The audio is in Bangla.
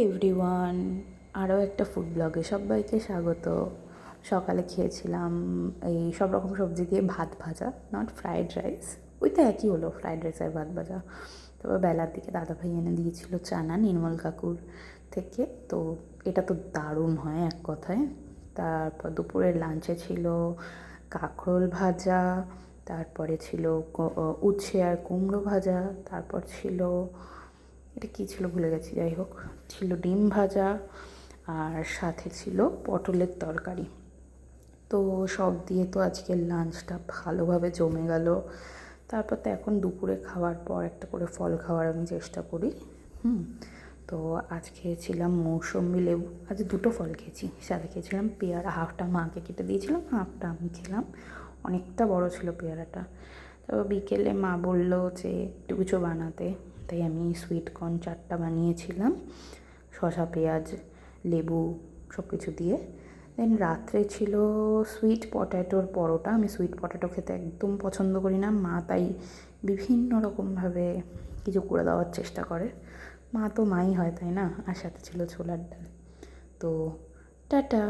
এভরিওয়ান, আরও একটা ফুড ব্লগে সবাইকে স্বাগত। সকালে খেয়েছিলাম এই সব রকম সবজি দিয়ে ভাত ভাজা, নট ফ্রাইড রাইস। ওই তো একই হলো, ফ্রাইড রাইস আর ভাত ভাজা। তবে বেলার দিকে দাদাভাই এনে দিয়েছিল চানা নির্মল কাকুর থেকে। তো এটা তো দারুণ হয় এক কথায়। তারপর দুপুরের লাঞ্চে ছিল কাঁকরোল ভাজা, তারপরে ছিল উচ্ছে আর কুমড়ো ভাজা, তারপর ছিল এটা কী ছিল ভুলে গেছি, যাই হোক ছিল ডিম ভাজা, আর সাথে ছিল পটলের তরকারি। তো সব দিয়ে তো আজকের লাঞ্চটা ভালোভাবে জমে গেল। তারপর তো এখন দুপুরে খাওয়ার পর একটা করে ফল খাওয়ার আমি চেষ্টা করি। তো আজ খেয়েছিলাম মৌসম্বি লেবু, আজ দুটো ফল খেয়েছি। সাথে খেয়েছিলাম পেয়ারা, হাফটা মাকে কেটে দিয়েছিলাম, হাফটা আমি খেলাম। অনেকটা বড় ছিল পেয়ারাটা। তো বিকেলে মা বললো যে একটু কিছু বানাতে, তাই আমি সুইট কর্ন 4টা বানিয়েছিলাম, শসা পেঁয়াজ লেবু সব কিছু দিয়ে। দেন রাত্রে ছিল সুইট পটেটোর পরোটা। আমি সুইট পটেটো খেতে একদম পছন্দ করি না, মা তাই বিভিন্ন রকমভাবে কিছু করে দেওয়ার চেষ্টা করে। মা তো মাই হয়, তাই না? আর সাথে ছিল ছোলার ডাল। তো টাটা।